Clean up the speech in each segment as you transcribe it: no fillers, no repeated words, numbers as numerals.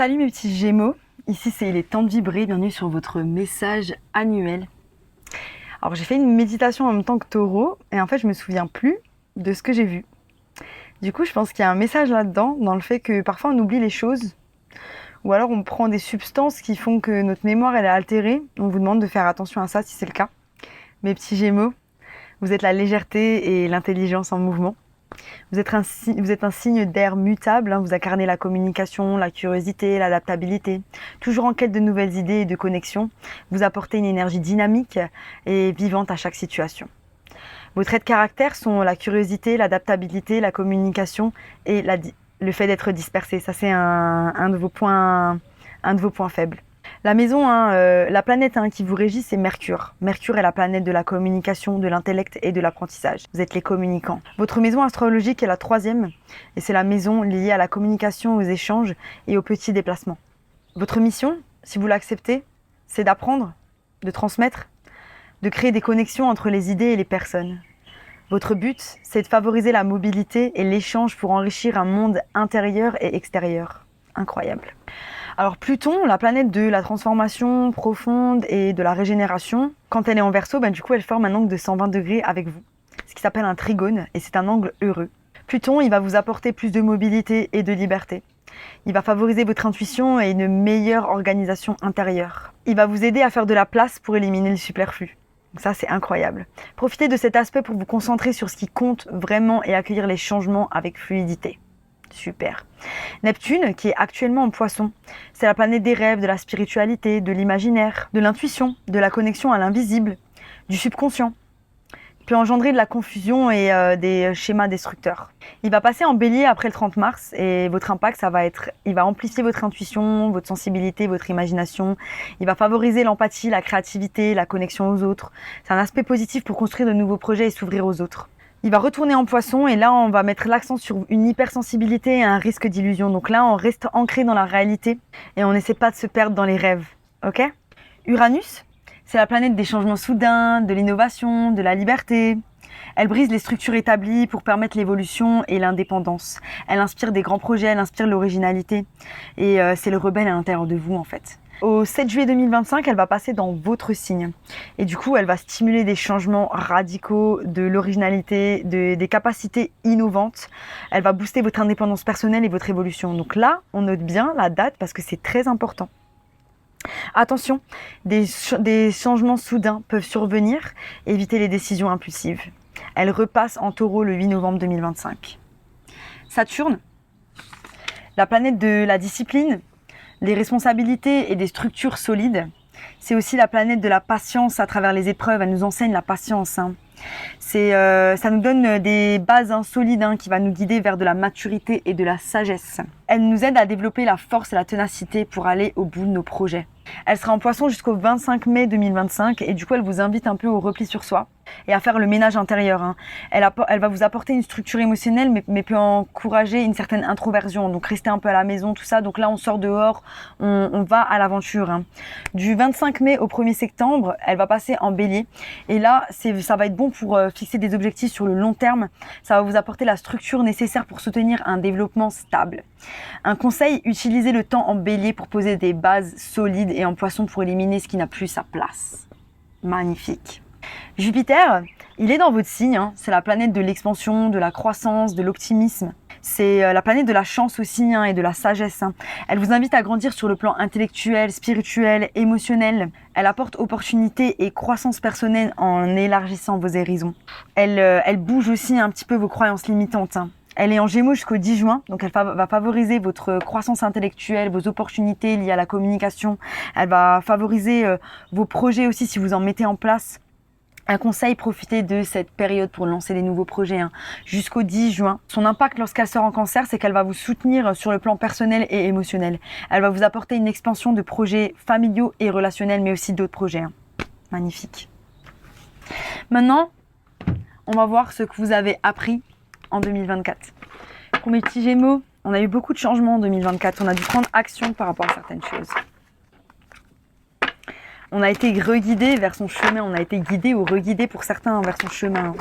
Salut mes petits Gémeaux, ici c'est Il est temps de vibrer, bienvenue sur votre message annuel. Alors j'ai fait une méditation en même temps que Taureau et en fait je me souviens plus de ce que j'ai vu. Du coup je pense qu'il y a un message là-dedans, dans le fait que parfois on oublie les choses ou alors on prend des substances qui font que notre mémoire elle est altérée. On vous demande de faire attention à ça si c'est le cas. Mes petits Gémeaux, vous êtes la légèreté et l'intelligence en mouvement. Vous êtes un signe d'air mutable, vous incarnez la communication, la curiosité, l'adaptabilité. Toujours en quête de nouvelles idées et de connexions, vous apportez une énergie dynamique et vivante à chaque situation. Vos traits de caractère sont la curiosité, l'adaptabilité, la communication et le fait d'être dispersé. Ça, c'est un de vos points faibles. La maison, la planète qui vous régit, c'est Mercure. Mercure est la planète de la communication, de l'intellect et de l'apprentissage. Vous êtes les communicants. Votre maison astrologique est la 3e et c'est la maison liée à la communication, aux échanges et aux petits déplacements. Votre mission, si vous l'acceptez, c'est d'apprendre, de transmettre, de créer des connexions entre les idées et les personnes. Votre but, c'est de favoriser la mobilité et l'échange pour enrichir un monde intérieur et extérieur. Incroyable. Alors Pluton, la planète de la transformation profonde et de la régénération, quand elle est en Verseau, du coup elle forme un angle de 120 degrés avec vous, ce qui s'appelle un trigone et c'est un angle heureux. Pluton, il va vous apporter plus de mobilité et de liberté. Il va favoriser votre intuition et une meilleure organisation intérieure. Il va vous aider à faire de la place pour éliminer le superflu. Donc ça, c'est incroyable. Profitez de cet aspect pour vous concentrer sur ce qui compte vraiment et accueillir les changements avec fluidité. Super. Neptune, qui est actuellement en Poisson, c'est la planète des rêves, de la spiritualité, de l'imaginaire, de l'intuition, de la connexion à l'invisible, du subconscient. Il peut engendrer de la confusion et des schémas destructeurs. Il va passer en Bélier après le 30 mars et votre impact, il va amplifier votre intuition, votre sensibilité, votre imagination. Il va favoriser l'empathie, la créativité, la connexion aux autres. C'est un aspect positif pour construire de nouveaux projets et s'ouvrir aux autres. Il va retourner en Poisson et là, on va mettre l'accent sur une hypersensibilité et un risque d'illusion. Donc là, on reste ancré dans la réalité et on n'essaie pas de se perdre dans les rêves. Ok ? Uranus, c'est la planète des changements soudains, de l'innovation, de la liberté. Elle brise les structures établies pour permettre l'évolution et l'indépendance. Elle inspire des grands projets, elle inspire l'originalité. Et c'est le rebelle à l'intérieur de vous, en fait. Au 7 juillet 2025, elle va passer dans votre signe. Et du coup, elle va stimuler des changements radicaux, de l'originalité, des capacités innovantes. Elle va booster votre indépendance personnelle et votre évolution. Donc là, on note bien la date parce que c'est très important. Attention, des changements soudains peuvent survenir. Évitez les décisions impulsives. Elle repasse en Taureau le 8 novembre 2025. Saturne, la planète de la discipline, des responsabilités et des structures solides. C'est aussi la planète de la patience à travers les épreuves. Elle nous enseigne la patience. Ça nous donne des bases solides qui va nous guider vers de la maturité et de la sagesse. Elle nous aide à développer la force et la ténacité pour aller au bout de nos projets. Elle sera en Poisson jusqu'au 25 mai 2025 et du coup elle vous invite un peu au repli sur soi et à faire le ménage intérieur. Elle va vous apporter une structure émotionnelle mais peut encourager une certaine introversion, donc rester un peu à la maison, tout ça. Donc là on sort dehors, on va à l'aventure. Du 25 mai au 1er septembre, elle va passer en Bélier et là ça va être bon pour fixer des objectifs sur le long terme. Ça va vous apporter la structure nécessaire pour soutenir un développement stable. Un conseil, utilisez le temps en Bélier pour poser des bases solides et en Poisson pour éliminer ce qui n'a plus sa place. Magnifique. Jupiter, il est dans votre signe, c'est la planète de l'expansion, de la croissance, de l'optimisme. C'est la planète de la chance aussi et de la sagesse. Elle vous invite à grandir sur le plan intellectuel, spirituel, émotionnel. Elle apporte opportunité et croissance personnelle en élargissant vos horizons. Elle bouge aussi un petit peu vos croyances limitantes. Elle est en Gémeaux jusqu'au 10 juin, donc elle va favoriser votre croissance intellectuelle, vos opportunités liées à la communication. Elle va favoriser vos projets aussi si vous en mettez en place. Un conseil, profitez de cette période pour lancer des nouveaux projets jusqu'au 10 juin. Son impact lorsqu'elle sort en Cancer, c'est qu'elle va vous soutenir sur le plan personnel et émotionnel. Elle va vous apporter une expansion de projets familiaux et relationnels, mais aussi d'autres projets. Magnifique. Maintenant, on va voir ce que vous avez appris en 2024. Pour mes petits Gémeaux, on a eu beaucoup de changements en 2024. On a dû prendre action par rapport à certaines choses. On a été reguidé vers son chemin. On a été guidé ou reguidé pour certains vers son chemin.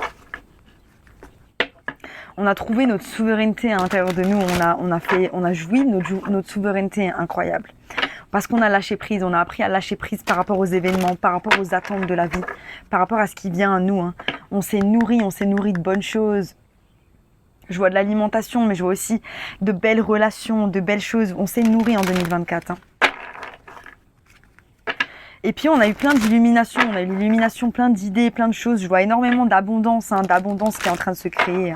On a trouvé notre souveraineté à l'intérieur de nous. On a joui de notre souveraineté incroyable. Parce qu'on a lâché prise, on a appris à lâcher prise par rapport aux événements, par rapport aux attentes de la vie, par rapport à ce qui vient à nous. Hein. On s'est nourri de bonnes choses. Je vois de l'alimentation, mais je vois aussi de belles relations, de belles choses. On s'est nourri en 2024. Hein. Et puis on a eu plein d'illuminations, on a eu l'illumination, plein d'idées, plein de choses. Je vois énormément d'abondance, d'abondance qui est en train de se créer.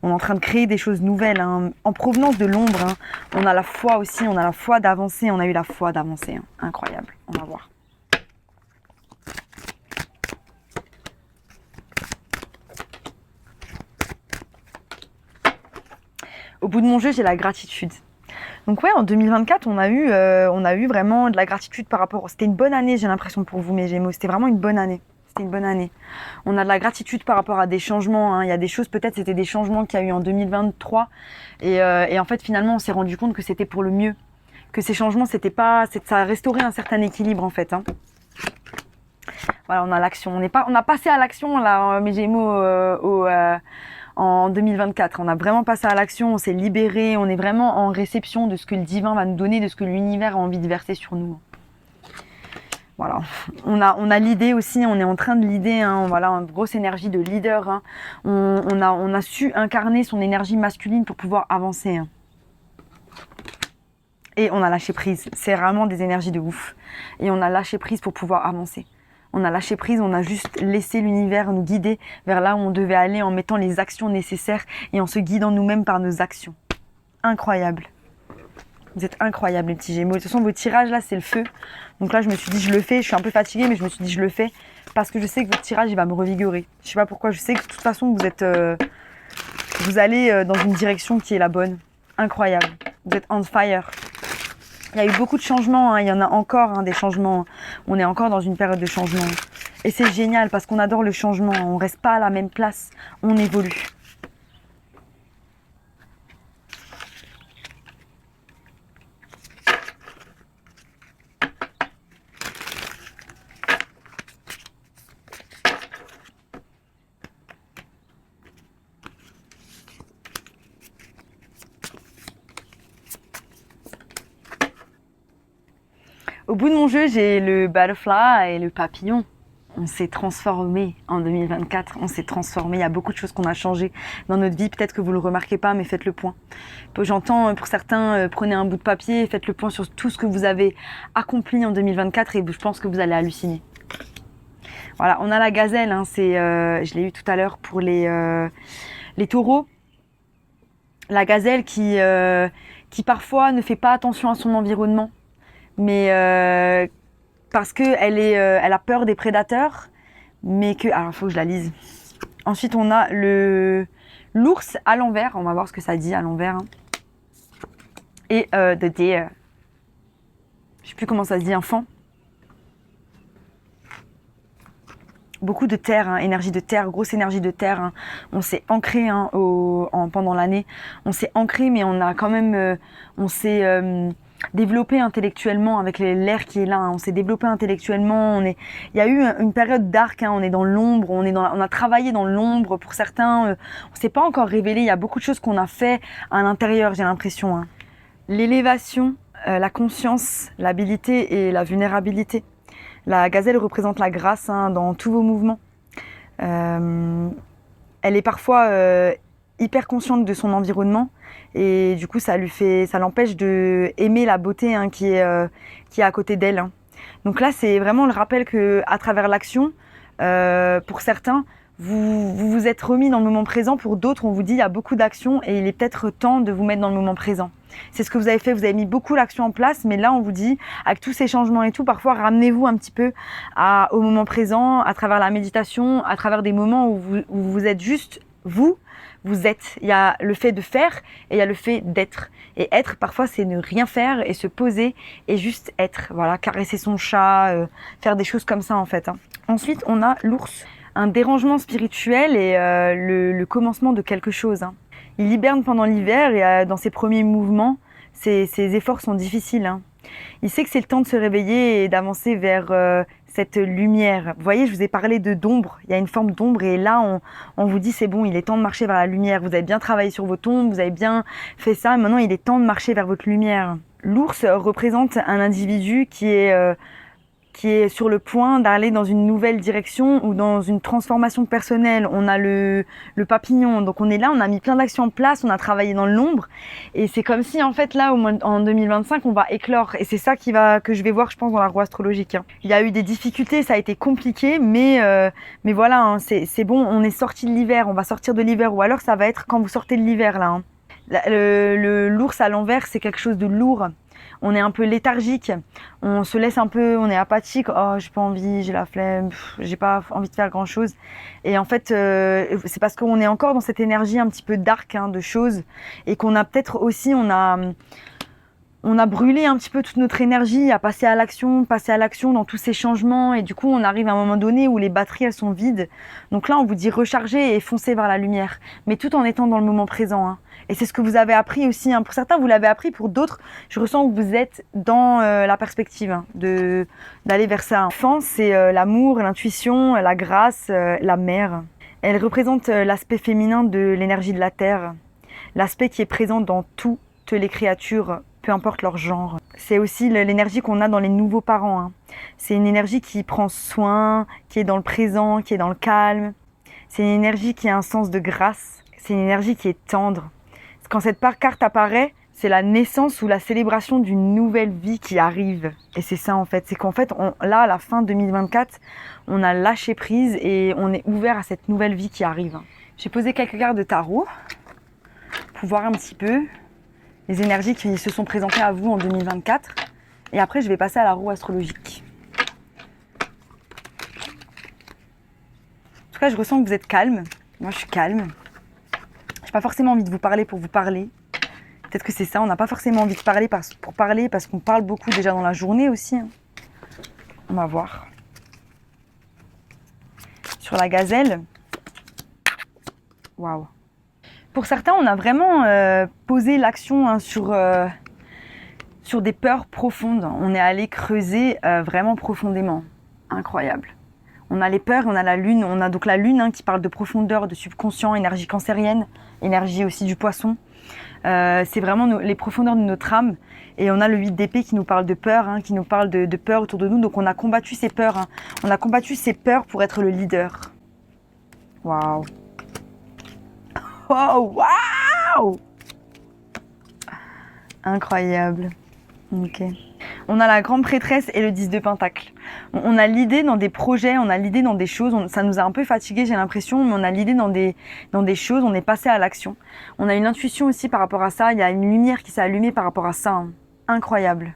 On est en train de créer des choses nouvelles, en provenance de l'ombre. On a la foi aussi, on a la foi d'avancer, on a eu la foi d'avancer. Incroyable, on va voir. Au bout de mon jeu, j'ai la gratitude. Donc ouais, en 2024, on a eu vraiment de la gratitude par rapport... C'était une bonne année, j'ai l'impression, pour vous, mes Gémeaux. C'était vraiment une bonne année. C'était une bonne année. On a de la gratitude par rapport à des changements. Il y a des choses, peut-être, c'était des changements qu'il y a eu en 2023. Et en fait, finalement, on s'est rendu compte que c'était pour le mieux. Que ces changements, ça a restauré un certain équilibre, en fait. Voilà, on a l'action. On a passé à l'action, là, mes Gémeaux, en 2024. On a vraiment passé à l'action, on s'est libéré, on est vraiment en réception de ce que le divin va nous donner, de ce que l'univers a envie de verser sur nous. Voilà, on a l'idée aussi, on est en train de l'idée, voilà, une grosse énergie de leader. On a su incarner son énergie masculine pour pouvoir avancer. Et on a lâché prise, c'est vraiment des énergies de ouf. Et on a lâché prise pour pouvoir avancer. On a lâché prise, on a juste laissé l'univers nous guider vers là où on devait aller en mettant les actions nécessaires et en se guidant nous-mêmes par nos actions. Incroyable. Vous êtes incroyables, les petits Gémeaux. De toute façon, vos tirages, là, c'est le feu. Donc là, je me suis dit, je le fais. Je suis un peu fatiguée, mais je me suis dit, je le fais parce que je sais que votre tirage, il va me revigorer. Je sais pas pourquoi. Je sais que de toute façon, vous allez dans une direction qui est la bonne. Incroyable. Vous êtes on fire. Il y a eu beaucoup de changements. Il y en a encore des changements. On est encore dans une période de changement. Et c'est génial parce qu'on adore le changement. On reste pas à la même place. On évolue. Au bout de mon jeu, j'ai le butterfly et le papillon. On s'est transformé en 2024, on s'est transformé. Il y a beaucoup de choses qu'on a changées dans notre vie. Peut-être que vous ne le remarquez pas, mais faites le point. J'entends pour certains, prenez un bout de papier, faites le point sur tout ce que vous avez accompli en 2024 et je pense que vous allez halluciner. Voilà, on a la gazelle, je l'ai eu tout à l'heure pour les taureaux. La gazelle qui parfois ne fait pas attention à son environnement. Mais parce qu'elle elle a peur des prédateurs, mais que... Alors, il faut que je la lise. Ensuite, on a l'ours à l'envers. On va voir ce que ça dit à l'envers. Et the deer. Je sais plus comment ça se dit, enfant. Beaucoup de terre, énergie de terre, grosse énergie de terre. On s'est ancré pendant l'année. On s'est ancré, mais on a quand même... on s'est... développé intellectuellement avec l'air qui est là. On s'est développé intellectuellement. Il y a eu une période dark. On est dans l'ombre. On a travaillé dans l'ombre. Pour certains, on s'est pas encore révélé. Il y a beaucoup de choses qu'on a fait à l'intérieur. J'ai l'impression. L'élévation, la conscience, l'habilité et la vulnérabilité. La gazelle représente la grâce dans tous vos mouvements. Elle est parfois hyper consciente de son environnement. Et du coup, ça l'empêche de aimer la beauté qui est à côté d'elle. Donc là, c'est vraiment le rappel que, à travers l'action, pour certains, vous vous êtes remis dans le moment présent. Pour d'autres, on vous dit il y a beaucoup d'actions et il est peut-être temps de vous mettre dans le moment présent. C'est ce que vous avez fait. Vous avez mis beaucoup l'action en place, mais là, on vous dit avec tous ces changements et tout, parfois ramenez-vous un petit peu au moment présent, à travers la méditation, à travers des moments où vous êtes juste vous. Vous êtes. Il y a le fait de faire et il y a le fait d'être. Et être, parfois, c'est ne rien faire et se poser et juste être. Voilà, caresser son chat, faire des choses comme ça, en fait. Ensuite, on a l'ours. Un dérangement spirituel et le commencement de quelque chose. Il hiberne pendant l'hiver et dans ses premiers mouvements, Ces efforts sont difficiles, hein. Il sait que c'est le temps de se réveiller et d'avancer vers cette lumière. Vous voyez, je vous ai parlé d'ombre. Il y a une forme d'ombre et là, on vous dit c'est bon, il est temps de marcher vers la lumière. Vous avez bien travaillé sur votre ombre, vous avez bien fait ça. Maintenant, il est temps de marcher vers votre lumière. L'ours représente un individu qui est sur le point d'aller dans une nouvelle direction ou dans une transformation personnelle. On a le papillon, donc on est là, on a mis plein d'actions en place, on a travaillé dans l'ombre et c'est comme si en fait là en 2025 on va éclore et c'est ça que je vais voir je pense dans la roue astrologique, hein. Il y a eu des difficultés, ça a été compliqué mais voilà, hein, c'est bon, on est sorti de l'hiver, on va sortir de l'hiver ou alors ça va être quand vous sortez de l'hiver là, hein. L'ours à l'envers c'est quelque chose de lourd. On est un peu léthargique, on se laisse un peu, on est apathique, oh j'ai pas envie, j'ai la flemme, j'ai pas envie de faire grand chose. Et en fait, c'est parce qu'on est encore dans cette énergie un petit peu dark, hein, de choses, et qu'on a peut-être aussi, on a brûlé un petit peu toute notre énergie à passer à l'action dans tous ces changements, et du coup on arrive à un moment donné où les batteries elles sont vides. Donc là on vous dit recharger et foncer vers la lumière, mais tout en étant dans le moment présent, hein. Et c'est ce que vous avez appris aussi, hein. Pour certains vous l'avez appris, pour d'autres je ressens que vous êtes dans la perspective, hein, d'aller vers ça. L'enfant c'est l'amour, l'intuition, la grâce, la mère. Elle représente l'aspect féminin de l'énergie de la terre, l'aspect qui est présent dans toutes les créatures, peu importe leur genre. C'est aussi l'énergie qu'on a dans les nouveaux parents, hein. C'est une énergie qui prend soin, qui est dans le présent, qui est dans le calme. C'est une énergie qui a un sens de grâce. C'est une énergie qui est tendre. Quand cette carte apparaît, c'est la naissance ou la célébration d'une nouvelle vie qui arrive. Et c'est ça en fait. C'est qu'en fait, là, à la fin 2024, on a lâché prise et on est ouvert à cette nouvelle vie qui arrive. J'ai posé quelques cartes de tarot pour voir un petit peu les énergies qui se sont présentées à vous en 2024. Et après, je vais passer à la roue astrologique. En tout cas, je ressens que vous êtes calme. Moi, je suis calme. J'ai pas forcément envie de vous parler pour vous parler. Peut-être que c'est ça, on n'a pas forcément envie de parler pour parler parce qu'on parle beaucoup déjà dans la journée aussi, hein. On va voir. Sur la gazelle. Waouh. Pour certains, on a vraiment posé l'action, hein, sur des peurs profondes. On est allé creuser vraiment profondément. Incroyable. On a les peurs, on a la lune. On a donc la lune, hein, qui parle de profondeur, de subconscient, énergie cancérienne, énergie aussi du poisson. C'est vraiment les profondeurs de notre âme. Et on a le 8 d'épée qui nous parle de peur, hein, qui nous parle de peur autour de nous. Donc on a combattu ces peurs, hein. On a combattu ces peurs pour être le leader. Waouh. Waouh, waouh. Incroyable. Ok. On a la grande prêtresse et le 10 de pentacle. On a l'idée dans des projets, on a l'idée dans des choses. Ça nous a un peu fatigués, j'ai l'impression, mais on a l'idée dans des choses. On est passé à l'action. On a une intuition aussi par rapport à ça. Il y a une lumière qui s'est allumée par rapport à ça, hein. Incroyable.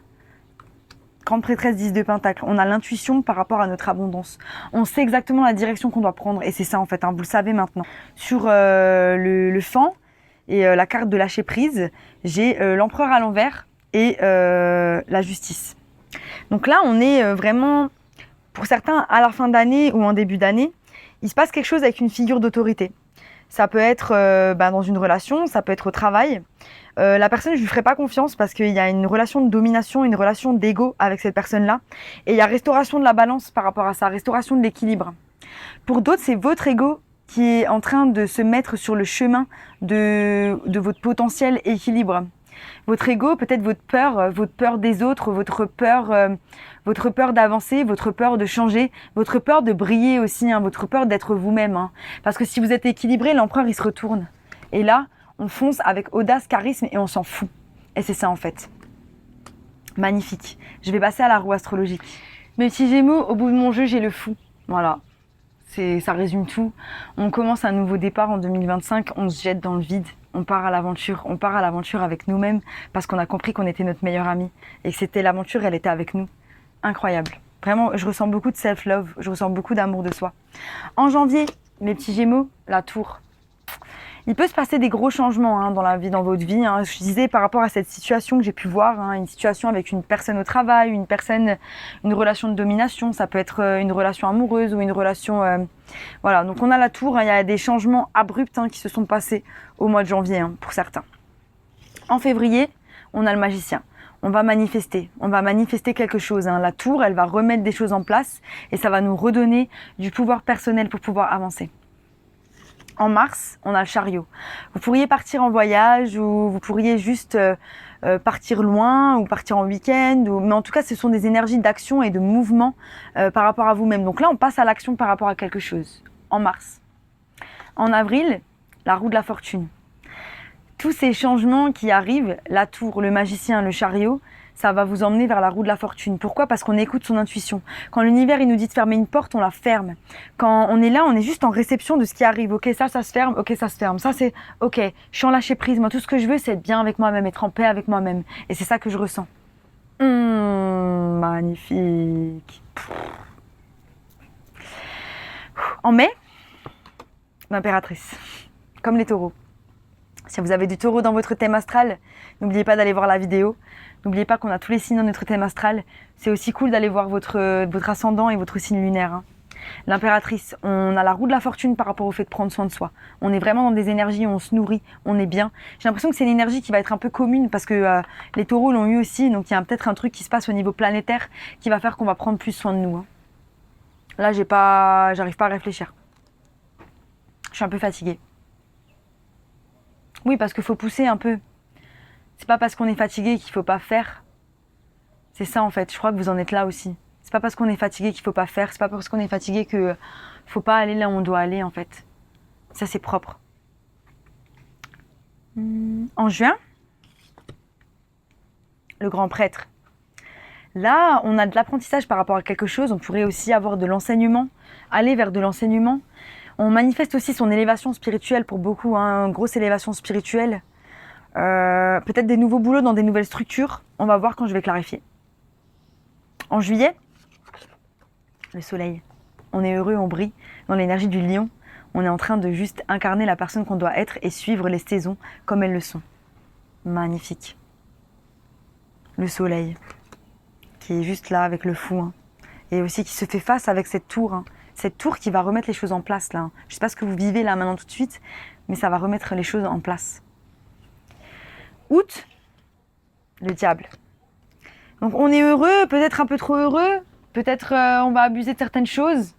Grande prêtresse 10 de pentacle. On a l'intuition par rapport à notre abondance. On sait exactement la direction qu'on doit prendre. Et c'est ça en fait, hein, vous le savez maintenant. Sur le fan et la carte de lâcher prise, j'ai l'empereur à l'envers et la justice. Donc là, on est vraiment, pour certains, à la fin d'année ou en début d'année, il se passe quelque chose avec une figure d'autorité. Ça peut être dans une relation, ça peut être au travail. La personne, je lui ferai pas confiance parce qu'il y a une relation de domination, une relation d'ego avec cette personne-là. Et il y a restauration de la balance par rapport à ça, restauration de l'équilibre. Pour d'autres, c'est votre ego qui est en train de se mettre sur le chemin de votre potentiel équilibre. Votre ego, peut-être votre peur des autres, votre peur d'avancer, votre peur de changer, votre peur de briller aussi, hein, votre peur d'être vous-même, hein. Parce que si vous êtes équilibré, l'empereur il se retourne. Et là, on fonce avec audace, charisme et on s'en fout. Et c'est ça en fait. Magnifique. Je vais passer à la roue astrologique. Mes petits Gémeaux, au bout de mon jeu, j'ai le fou. Voilà. Ça résume tout. On commence un nouveau départ en 2025, on se jette dans le vide. On part à l'aventure avec nous-mêmes parce qu'on a compris qu'on était notre meilleur ami et que c'était l'aventure, elle était avec nous. Incroyable. Vraiment, je ressens beaucoup de self-love, je ressens beaucoup d'amour de soi. En janvier, mes petits Gémeaux, la tour. Il peut se passer des gros changements, hein, dans votre vie, hein. Je disais par rapport à cette situation que j'ai pu voir, hein, une situation avec une personne au travail, une relation de domination, ça peut être une relation amoureuse ou une relation... Voilà, donc on a la tour, hein, il y a des changements abrupts, hein, qui se sont passés au mois de janvier, hein, pour certains. En février, on a le magicien. On va manifester quelque chose. La tour, elle va remettre des choses en place et ça va nous redonner du pouvoir personnel pour pouvoir avancer. En mars, on a le chariot. Vous pourriez partir en voyage ou vous pourriez juste partir loin ou partir en week-end. Mais en tout cas, ce sont des énergies d'action et de mouvement par rapport à vous-même. Donc là, on passe à l'action par rapport à quelque chose. En mars. En avril, la roue de la fortune. Tous ces changements qui arrivent, la tour, le magicien, le chariot, ça va vous emmener vers la roue de la fortune. Pourquoi ? Parce qu'on écoute son intuition. Quand l'univers il nous dit de fermer une porte, on la ferme. Quand on est là, on est juste en réception de ce qui arrive. Ok, ça se ferme. Ok, ça se ferme. Ça, c'est ok. Je suis en lâcher prise. Moi, tout ce que je veux, c'est être bien avec moi-même, être en paix avec moi-même. Et c'est ça que je ressens. Magnifique. En mai, l'impératrice. Comme les taureaux. Si vous avez du taureau dans votre thème astral, n'oubliez pas d'aller voir la vidéo. N'oubliez pas qu'on a tous les signes dans notre thème astral. C'est aussi cool d'aller voir votre ascendant et votre signe lunaire. L'impératrice, on a la roue de la fortune par rapport au fait de prendre soin de soi. On est vraiment dans des énergies où on se nourrit, on est bien. J'ai l'impression que c'est une énergie qui va être un peu commune parce que les taureaux l'ont eu aussi. Donc il y a peut-être un truc qui se passe au niveau planétaire qui va faire qu'on va prendre plus soin de nous. Là, j'arrive pas à réfléchir. Je suis un peu fatiguée. Oui, parce qu'il faut pousser un peu. C'est pas parce qu'on est fatigué qu'il faut pas faire. C'est ça en fait, je crois que vous en êtes là aussi. C'est pas parce qu'on est fatigué qu'il faut pas faire, c'est pas parce qu'on est fatigué qu'il faut pas aller là où on doit aller en fait. Ça c'est propre. En juin, le grand prêtre. Là, on a de l'apprentissage par rapport à quelque chose, on pourrait aussi avoir de l'enseignement, aller vers de l'enseignement. On manifeste aussi son élévation spirituelle pour beaucoup, une grosse élévation spirituelle. Peut-être des nouveaux boulots dans des nouvelles structures. On va voir quand je vais clarifier. En juillet, le soleil. On est heureux, on brille dans l'énergie du lion. On est en train de juste incarner la personne qu'on doit être et suivre les saisons comme elles le sont. Magnifique. Le soleil, qui est juste là avec le fou. Et aussi qui se fait face avec cette tour. Cette tour qui va remettre les choses en place là. Je ne sais pas ce que vous vivez là maintenant tout de suite, mais ça va remettre les choses en place. Août, le diable. Donc on est heureux, peut-être un peu trop heureux, peut-être on va abuser de certaines choses.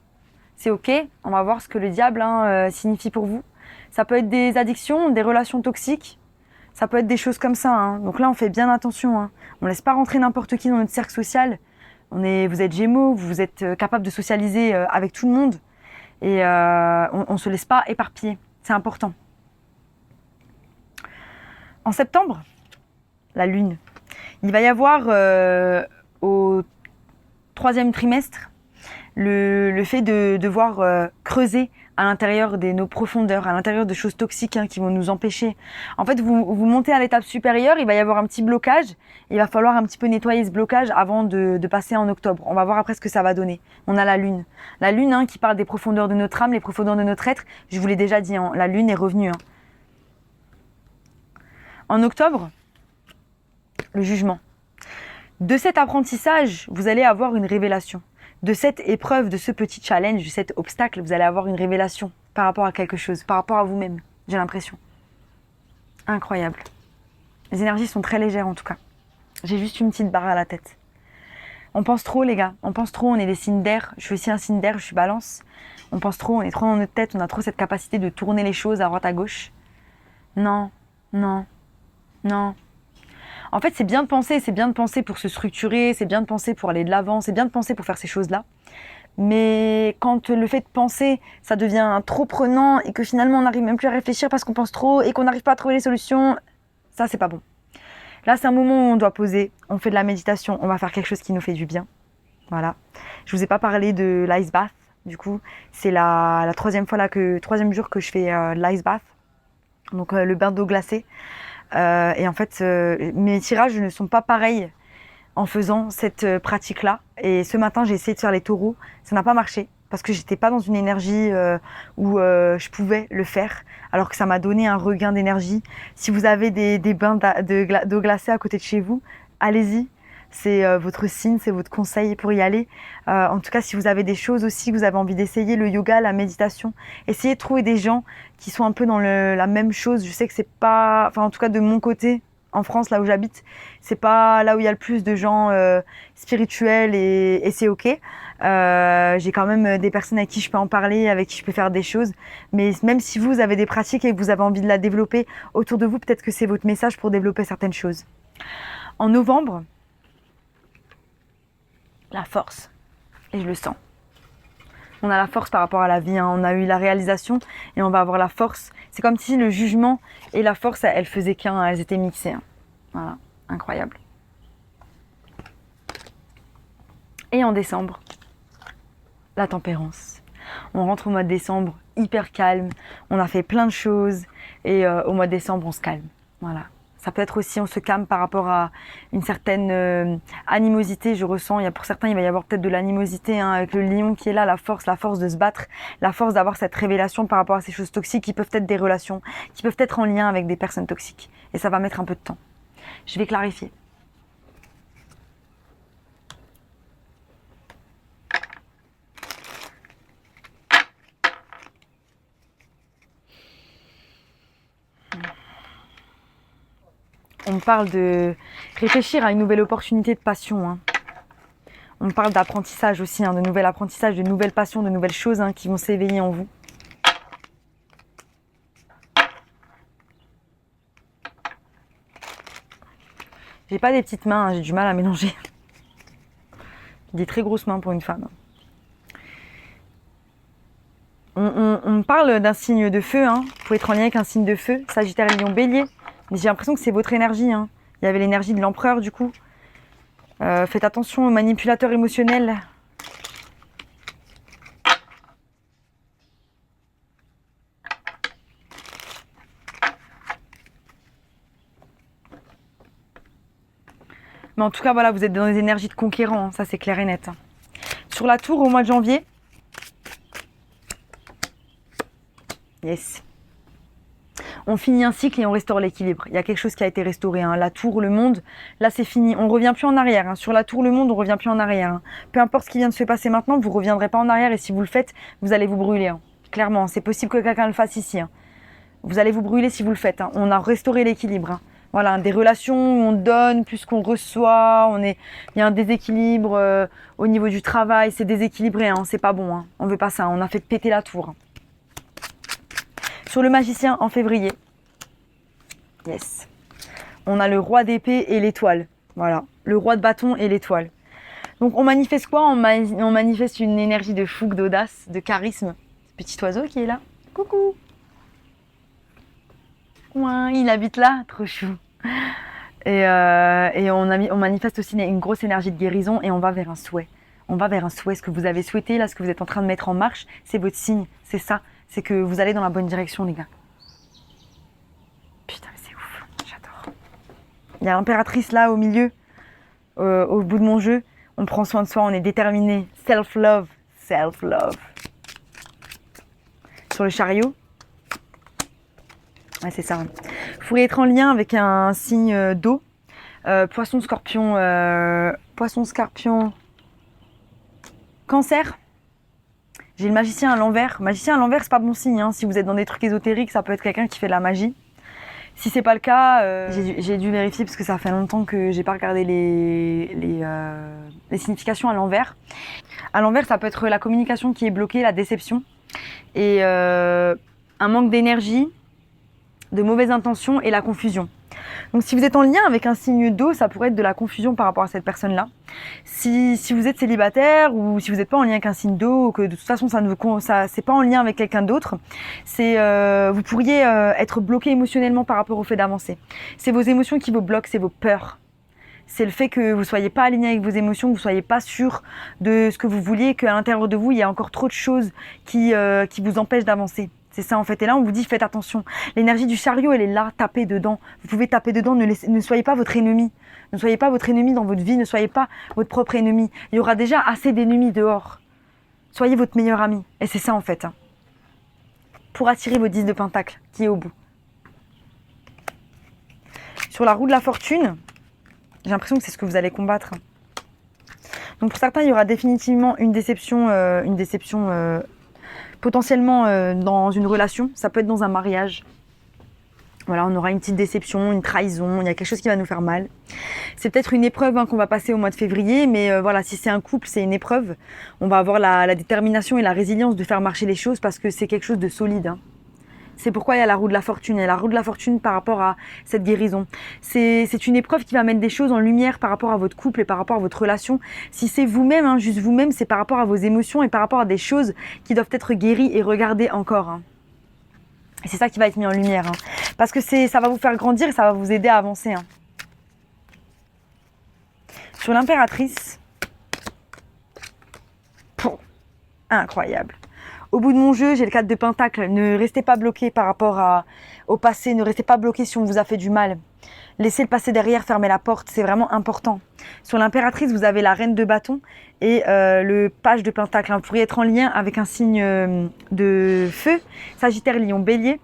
C'est ok, on va voir ce que le diable signifie pour vous. Ça peut être des addictions, des relations toxiques, ça peut être des choses comme ça. Donc là on fait bien attention. On ne laisse pas rentrer n'importe qui dans notre cercle social. Vous êtes Gémeaux, vous êtes capable de socialiser avec tout le monde et on ne se laisse pas éparpiller, c'est important. En septembre, la lune. Il va y avoir au 3e trimestre le fait de devoir creuser à l'intérieur de nos profondeurs, à l'intérieur de choses toxiques qui vont nous empêcher. En fait, vous montez à l'étape supérieure, il va y avoir un petit blocage. Il va falloir un petit peu nettoyer ce blocage avant de passer en octobre. On va voir après ce que ça va donner. On a la lune. La lune qui parle des profondeurs de notre âme, les profondeurs de notre être. Je vous l'ai déjà dit, la lune est revenue. En octobre, le jugement. De cet apprentissage, vous allez avoir une révélation. De cette épreuve, de ce petit challenge, de cet obstacle, vous allez avoir une révélation par rapport à quelque chose, par rapport à vous-même, j'ai l'impression. Incroyable. Les énergies sont très légères en tout cas. J'ai juste une petite barre à la tête. On pense trop les gars, on pense trop, on est des signes d'air. Je suis aussi un signe d'air, je suis balance. On pense trop, on est trop dans notre tête, on a trop cette capacité de tourner les choses à droite à gauche. Non, non, non. En fait, c'est bien de penser pour se structurer, c'est bien de penser pour aller de l'avant, c'est bien de penser pour faire ces choses-là. Mais quand le fait de penser, ça devient trop prenant et que finalement on n'arrive même plus à réfléchir parce qu'on pense trop et qu'on n'arrive pas à trouver les solutions, ça c'est pas bon. Là, c'est un moment où on doit poser, on fait de la méditation, on va faire quelque chose qui nous fait du bien. Voilà. Je vous ai pas parlé de l'ice bath, du coup, c'est la troisième troisième jour que je fais l'ice bath, donc le bain d'eau glacée. Et en fait, mes tirages ne sont pas pareils en faisant cette pratique-là. Et ce matin, j'ai essayé de faire les taureaux. Ça n'a pas marché parce que j'étais pas dans une énergie où je pouvais le faire. Alors que ça m'a donné un regain d'énergie. Si vous avez des bains d'eau glacée à côté de chez vous, allez-y. C'est votre signe, c'est votre conseil pour y aller. En tout cas, si vous avez des choses aussi que vous avez envie d'essayer, le yoga, la méditation, essayez de trouver des gens qui sont un peu dans la même chose. Je sais que c'est pas... Enfin, en tout cas, de mon côté, En France, là où j'habite, c'est pas là où il y a le plus de gens spirituels et c'est ok. J'ai quand même des personnes avec qui je peux en parler, avec qui je peux faire des choses. Mais même si vous avez des pratiques et que vous avez envie de la développer autour de vous, peut-être que c'est votre message pour développer certaines choses. En novembre, la force. Et je le sens. On a la force par rapport à la vie, hein. On a eu la réalisation et on va avoir la force. C'est comme si le jugement et la force, elles faisaient qu'un, elles étaient mixées, hein. Voilà, incroyable. Et en décembre, la tempérance. On rentre au mois de décembre hyper calme, on a fait plein de choses et au mois de décembre, on se calme. Voilà. Ça peut être aussi, on se calme par rapport à une certaine animosité, je ressens. Pour certains, il va y avoir peut-être de l'animosité, hein, avec le lion qui est là, la force de se battre, la force d'avoir cette révélation par rapport à ces choses toxiques qui peuvent être des relations, qui peuvent être en lien avec des personnes toxiques. Et ça va mettre un peu de temps. Je vais clarifier. On parle de réfléchir à une nouvelle opportunité de passion, hein. On parle d'apprentissage aussi, hein, de nouvel apprentissage, de nouvelles passions, de nouvelles choses, hein, qui vont s'éveiller en vous. J'ai pas des petites mains, hein, j'ai du mal à mélanger. Des très grosses mains pour une femme. On parle d'un signe de feu, hein. Vous pouvez être en lien avec un signe de feu, Sagittaire, Lion, Bélier. Mais j'ai l'impression que c'est votre énergie, hein. Il y avait l'énergie de l'empereur du coup. Faites attention aux manipulateurs émotionnels. Mais en tout cas, voilà, vous êtes dans des énergies de conquérant, hein, ça c'est clair et net. Sur la tour au mois de janvier. Yes. On finit un cycle et on restaure l'équilibre. Il y a quelque chose qui a été restauré, hein. La tour, le monde, là c'est fini. On ne revient plus en arrière, hein. Sur la tour, le monde, on ne revient plus en arrière, hein. Peu importe ce qui vient de se passer maintenant, vous ne reviendrez pas en arrière et si vous le faites, vous allez vous brûler, hein. Clairement, c'est possible que quelqu'un le fasse ici, hein. Vous allez vous brûler si vous le faites, hein. On a restauré l'équilibre, hein. Voilà, des relations où on donne plus qu'on reçoit, il y a un déséquilibre au niveau du travail, c'est déséquilibré, hein. C'est pas bon, hein. On veut pas ça, on a fait péter la tour, hein. Sur le magicien en février, yes, on a le roi d'épée et l'étoile. Voilà, le roi de bâton et l'étoile. Donc on manifeste quoi? On manifeste une énergie de fougue, d'audace, de charisme. Ce petit oiseau qui est là. Coucou. Ouin, il habite là, trop chou. Et on manifeste aussi une grosse énergie de guérison et on va vers un souhait. On va vers un souhait, ce que vous avez souhaité, là, ce que vous êtes en train de mettre en marche, c'est votre signe, c'est ça. C'est que vous allez dans la bonne direction, les gars. Putain, mais c'est ouf, j'adore. Il y a l'impératrice là, au milieu, au bout de mon jeu. On prend soin de soi, on est déterminé. Self-love, self-love. Sur le chariot. Ouais, c'est ça. Vous pourriez être en lien avec un signe d'eau. Poisson, scorpion, cancer. J'ai le magicien à l'envers. Magicien à l'envers, c'est pas bon signe, hein. Si vous êtes dans des trucs ésotériques, ça peut être quelqu'un qui fait de la magie. Si c'est pas le cas, j'ai dû vérifier parce que ça fait longtemps que j'ai pas regardé les significations à l'envers. À l'envers, ça peut être la communication qui est bloquée, la déception et un manque d'énergie, de mauvaises intentions et la confusion. Donc si vous êtes en lien avec un signe d'eau, ça pourrait être de la confusion par rapport à cette personne-là. Si vous êtes célibataire ou si vous n'êtes pas en lien avec un signe d'eau, ou que de toute façon c'est pas en lien avec quelqu'un d'autre, vous pourriez être bloqué émotionnellement par rapport au fait d'avancer. C'est vos émotions qui vous bloquent, c'est vos peurs. C'est le fait que vous ne soyez pas aligné avec vos émotions, que vous ne soyez pas sûr de ce que vous vouliez, qu'à l'intérieur de vous, il y a encore trop de choses qui vous empêchent d'avancer. C'est ça en fait. Et là, on vous dit, faites attention. L'énergie du chariot, elle est là, tapez dedans. Vous pouvez taper dedans, ne soyez pas votre ennemi. Ne soyez pas votre ennemi dans votre vie, ne soyez pas votre propre ennemi. Il y aura déjà assez d'ennemis dehors. Soyez votre meilleur ami. Et c'est ça en fait. Hein. Pour attirer vos 10 de pentacle qui est au bout. Sur la roue de la fortune, j'ai l'impression que c'est ce que vous allez combattre. Donc pour certains, il y aura définitivement une déception potentiellement dans une relation. Ça peut être dans un mariage. Voilà, on aura une petite déception, une trahison, il y a quelque chose qui va nous faire mal. C'est peut-être une épreuve qu'on va passer au mois de février, mais voilà, si c'est un couple, c'est une épreuve. On va avoir la détermination et la résilience de faire marcher les choses parce que c'est quelque chose de solide. C'est pourquoi il y a la roue de la fortune. Il y a la roue de la fortune par rapport à cette guérison. C'est une épreuve qui va mettre des choses en lumière par rapport à votre couple et par rapport à votre relation. Si c'est vous-même, juste vous-même, c'est par rapport à vos émotions et par rapport à des choses qui doivent être guéries et regardées encore. Et c'est ça qui va être mis en lumière. Parce que ça va vous faire grandir et ça va vous aider à avancer. Sur l'impératrice, incroyable. Au bout de mon jeu, j'ai le 4 de Pentacle. Ne restez pas bloqué par rapport au passé. Ne restez pas bloqué si on vous a fait du mal. Laissez le passé derrière, fermez la porte. C'est vraiment important. Sur l'impératrice, vous avez la reine de bâton et le page de Pentacle. Vous pourriez être en lien avec un signe de feu, Sagittaire, Lion, Bélier.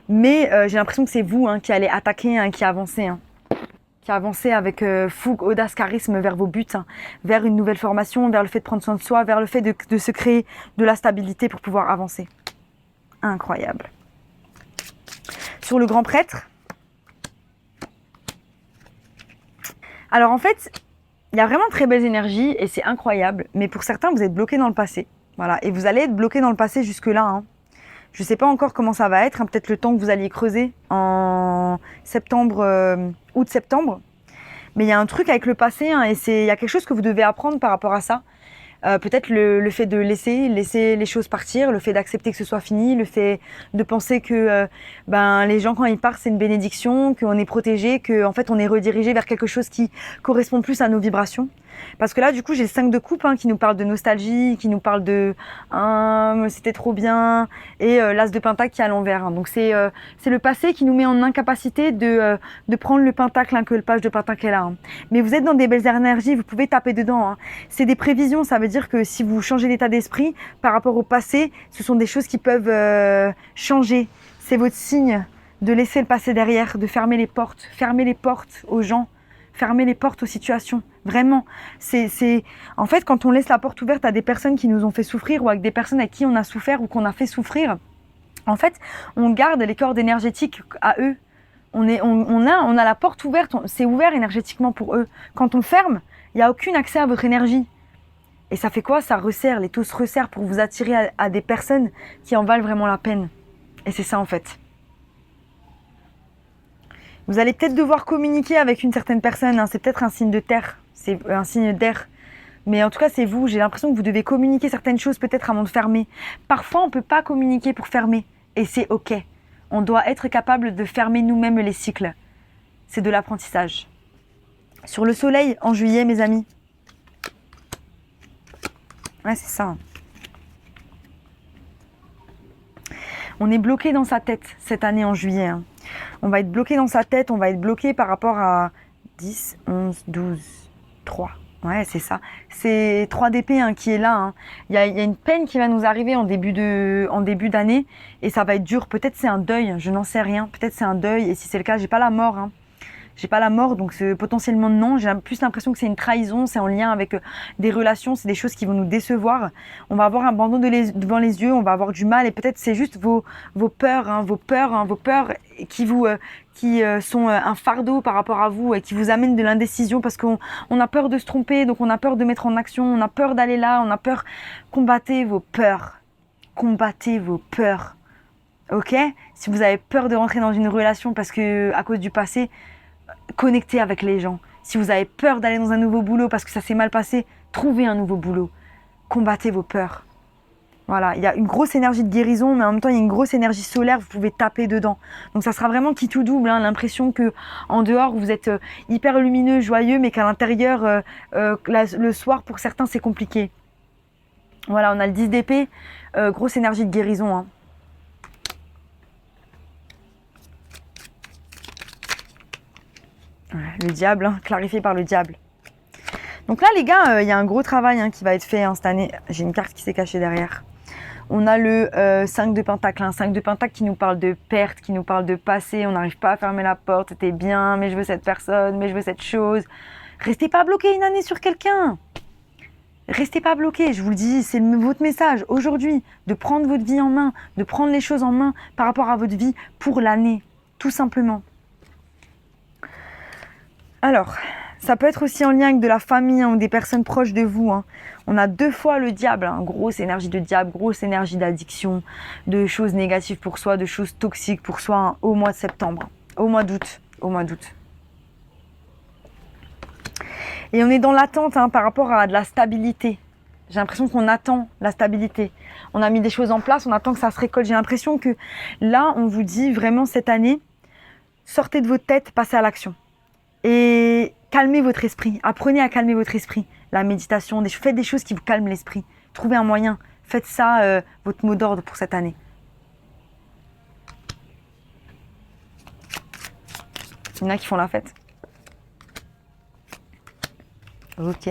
Mais j'ai l'impression que c'est vous qui allez attaquer, qui avancez. Qui avancez avec fougue, audace, charisme vers vos buts, vers une nouvelle formation, vers le fait de prendre soin de soi, vers le fait de se créer de la stabilité pour pouvoir avancer. Incroyable. Sur le grand prêtre, alors en fait, il y a vraiment très belles énergies et c'est incroyable, mais pour certains, vous êtes bloqués dans le passé. Voilà, et vous allez être bloqués dans le passé jusque-là. Je ne sais pas encore comment ça va être, peut-être le temps que vous alliez creuser en septembre, août-septembre. Mais il y a un truc avec le passé et il y a quelque chose que vous devez apprendre par rapport à ça. Peut-être le fait de laisser les choses partir, le fait d'accepter que ce soit fini, le fait de penser que les gens quand ils partent c'est une bénédiction, qu'on est protégé, qu'en fait on est redirigé vers quelque chose qui correspond plus à nos vibrations. Parce que là du coup j'ai le 5 de coupe qui nous parle de nostalgie, qui nous parle de c'était trop bien et l'as de pentacle qui est à l'envers. Donc c'est le passé qui nous met en incapacité de prendre le pentacle que le page de pentacle est là. Mais vous êtes dans des belles énergies, vous pouvez taper dedans. C'est des prévisions, ça veut dire que si vous changez d'état d'esprit par rapport au passé, ce sont des choses qui peuvent changer. C'est votre signe de laisser le passé derrière, de fermer les portes aux gens, fermer les portes aux situations. Vraiment, en fait quand on laisse la porte ouverte à des personnes qui nous ont fait souffrir ou avec des personnes à qui on a souffert ou qu'on a fait souffrir, en fait, on garde les cordes énergétiques à eux. On a la porte ouverte, c'est ouvert énergétiquement pour eux. Quand on ferme, il n'y a aucun accès à votre énergie. Et ça fait quoi? Ça resserre, les taux se resserrent pour vous attirer à des personnes qui en valent vraiment la peine. Et c'est ça en fait. Vous allez peut-être devoir communiquer avec une certaine personne, c'est peut-être un signe de terre, c'est un signe d'air. Mais en tout cas, c'est vous, j'ai l'impression que vous devez communiquer certaines choses peut-être avant de fermer. Parfois, on ne peut pas communiquer pour fermer, et c'est ok. On doit être capable de fermer nous-mêmes les cycles. C'est de l'apprentissage. Sur le soleil, en juillet, mes amis. Ouais, c'est ça. On est bloqué dans sa tête cette année en juillet. On va être bloqué dans sa tête, on va être bloqué par rapport à 10, 11, 12, 3. Ouais, c'est ça. C'est 3 d'épée qui est là. Il y a une peine qui va nous arriver en début d'année et ça va être dur. Peut-être c'est un deuil, je n'en sais rien. Peut-être c'est un deuil et si c'est le cas, j'ai pas la mort. J'ai pas la mort, donc c'est potentiellement non. J'ai plus l'impression que c'est une trahison, c'est en lien avec des relations, c'est des choses qui vont nous décevoir. On va avoir un abandon devant les yeux, on va avoir du mal et peut-être c'est juste vos peurs, vos peurs qui sont un fardeau par rapport à vous et qui vous amènent de l'indécision parce qu'on a peur de se tromper, donc on a peur de mettre en action, on a peur d'aller là, on a peur. Combattez vos peurs. Combattez vos peurs. Ok? Si vous avez peur de rentrer dans une relation parce que à cause du passé, connectez avec les gens. Si vous avez peur d'aller dans un nouveau boulot parce que ça s'est mal passé, trouvez un nouveau boulot. Combattez vos peurs. Voilà, il y a une grosse énergie de guérison, mais en même temps, il y a une grosse énergie solaire, vous pouvez taper dedans. Donc ça sera vraiment qui tout double, l'impression que en dehors, vous êtes hyper lumineux, joyeux, mais qu'à l'intérieur, le soir, pour certains, c'est compliqué. Voilà, on a le 10 d'épée, grosse énergie de guérison. Le diable, clarifié par le diable. Donc là, les gars, il y a un gros travail qui va être fait cette année. J'ai une carte qui s'est cachée derrière. On a le 5 de Pentacle. 5 de Pentacle qui nous parle de perte, qui nous parle de passé. On n'arrive pas à fermer la porte. C'était bien, mais je veux cette personne, mais je veux cette chose. Restez pas bloqué une année sur quelqu'un. Restez pas bloqué, je vous le dis, c'est votre message aujourd'hui, de prendre votre vie en main, de prendre les choses en main par rapport à votre vie pour l'année. tout simplement. Alors, ça peut être aussi en lien avec de la famille ou des personnes proches de vous. On a 2 fois le diable, grosse énergie de diable, grosse énergie d'addiction, de choses négatives pour soi, de choses toxiques pour soi au mois de septembre, au mois d'août. Et on est dans l'attente par rapport à de la stabilité. J'ai l'impression qu'on attend la stabilité. On a mis des choses en place, on attend que ça se récolte. J'ai l'impression que là, on vous dit vraiment cette année, sortez de votre tête, passez à l'action. Et calmez votre esprit. Apprenez à calmer votre esprit. La méditation, faites des choses qui vous calment l'esprit. Trouvez un moyen. Faites ça votre mot d'ordre pour cette année. Il y en a qui font la fête. Ok.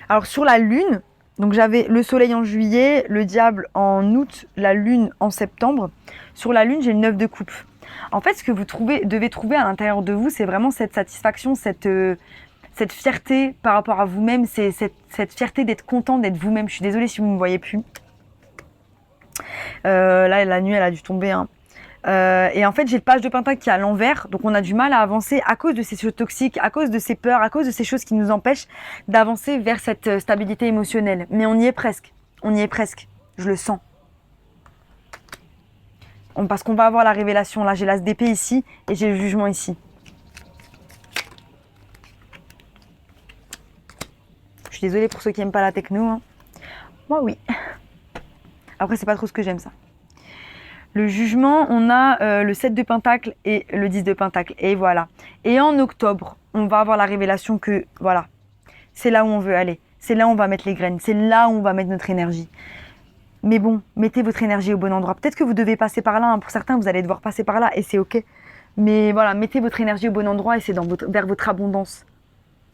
Alors sur la lune, donc j'avais le soleil en juillet, le diable en août, la lune en septembre. Sur la lune, j'ai le 9 de coupe. En fait, ce que vous devez trouver à l'intérieur de vous, c'est vraiment cette satisfaction, cette fierté par rapport à vous-même, c'est cette fierté d'être content d'être vous-même. Je suis désolée si vous ne me voyez plus. Là, la nuit, elle a dû tomber. Et en fait, j'ai le page de Pentacle qui est à l'envers, donc on a du mal à avancer à cause de ces choses toxiques, à cause de ces peurs, à cause de ces choses qui nous empêchent d'avancer vers cette stabilité émotionnelle. Mais on y est presque, je le sens. Parce qu'on va avoir la révélation. Là, j'ai l'as d'épée ici et j'ai le jugement ici. Je suis désolée pour ceux qui n'aiment pas la techno. Moi, oui. Après, c'est pas trop ce que j'aime, ça. Le jugement, on a le 7 de Pentacle et le 10 de Pentacle. Et voilà. Et en octobre, on va avoir la révélation que, voilà, c'est là où on veut aller. C'est là où on va mettre les graines. C'est là où on va mettre notre énergie. Mais bon, mettez votre énergie au bon endroit. Peut-être que vous devez passer par là. Pour certains, vous allez devoir passer par là et c'est ok. Mais voilà, mettez votre énergie au bon endroit et c'est vers votre abondance.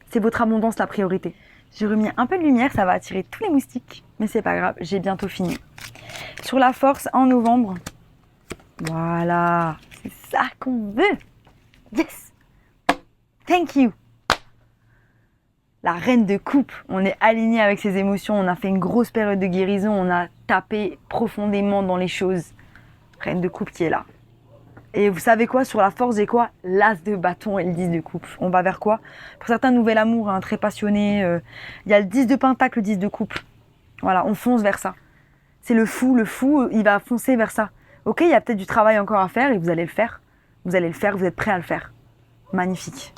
C'est votre abondance la priorité. J'ai remis un peu de lumière, ça va attirer tous les moustiques. Mais c'est pas grave, j'ai bientôt fini. Sur la force, en novembre. Voilà, c'est ça qu'on veut. Yes! Thank you! La reine de coupe, on est aligné avec ses émotions, on a fait une grosse période de guérison, on a tapé profondément dans les choses. Reine de coupe qui est là. Et vous savez quoi, sur la force, j'ai quoi? L'as de bâton et le 10 de coupe. On va vers quoi? Pour certains, nouvel amour, très passionné. Il y a le 10 de pentacle, le 10 de coupe. Voilà, on fonce vers ça. C'est le fou, il va foncer vers ça. Ok, il y a peut-être du travail encore à faire et vous allez le faire. Vous allez le faire, vous êtes prêts à le faire. Magnifique.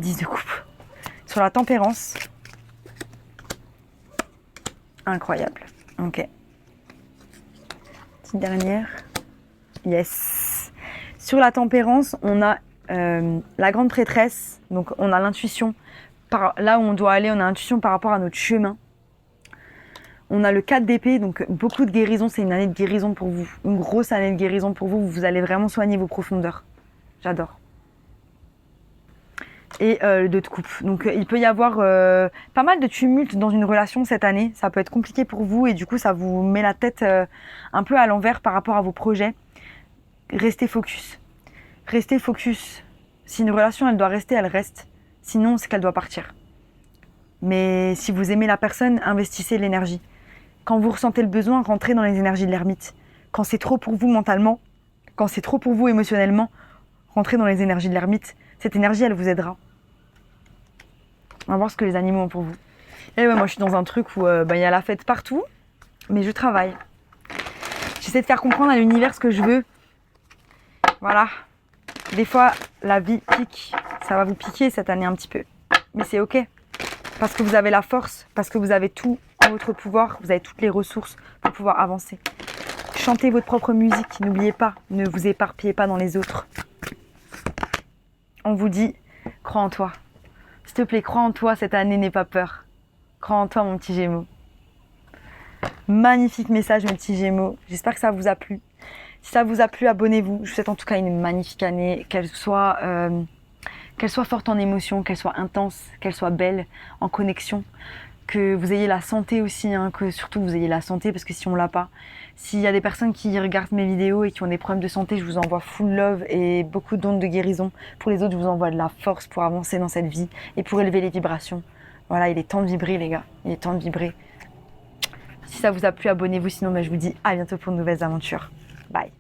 10 de coupe. Sur la tempérance. Incroyable. Ok. Petite dernière. Yes. Sur la tempérance, on a la grande prêtresse. Donc on a l'intuition. Là où on doit aller, on a l'intuition par rapport à notre chemin. On a le 4 d'épée, donc beaucoup de guérison. C'est une année de guérison pour vous. Une grosse année de guérison pour vous. Vous allez vraiment soigner vos profondeurs. J'adore. Et le 2 de coupe. Donc il peut y avoir pas mal de tumulte dans une relation cette année. Ça peut être compliqué pour vous et du coup ça vous met la tête un peu à l'envers par rapport à vos projets. Restez focus. Restez focus. Si une relation elle doit rester, elle reste. Sinon c'est qu'elle doit partir. Mais si vous aimez la personne, investissez l'énergie. Quand vous ressentez le besoin, rentrez dans les énergies de l'ermite. Quand c'est trop pour vous mentalement, quand c'est trop pour vous émotionnellement, rentrez dans les énergies de l'ermite. Cette énergie, elle vous aidera. On va voir ce que les animaux ont pour vous. Et ouais, moi, je suis dans un truc où y a la fête partout, mais je travaille. J'essaie de faire comprendre à l'univers ce que je veux. Voilà. Des fois, la vie pique. Ça va vous piquer cette année un petit peu. Mais c'est ok. Parce que vous avez la force, parce que vous avez tout en votre pouvoir, vous avez toutes les ressources pour pouvoir avancer. Chantez votre propre musique, n'oubliez pas, ne vous éparpillez pas dans les autres. On vous dit, crois en toi. S'il te plaît, crois en toi, cette année, n'aie pas peur. Crois en toi, mon petit Gémeaux. Magnifique message, mon petit Gémeaux. J'espère que ça vous a plu. Si ça vous a plu, abonnez-vous. Je vous souhaite en tout cas une magnifique année, qu'elle soit forte en émotion, qu'elle soit intense, qu'elle soit belle, en connexion. Que vous ayez la santé aussi, que surtout vous ayez la santé, parce que si on l'a pas, s'il y a des personnes qui regardent mes vidéos et qui ont des problèmes de santé, je vous envoie full love et beaucoup d'ondes de guérison. Pour les autres, je vous envoie de la force pour avancer dans cette vie et pour élever les vibrations. Voilà, il est temps de vibrer les gars, il est temps de vibrer. Si ça vous a plu, abonnez-vous, sinon je vous dis à bientôt pour de nouvelles aventures. Bye.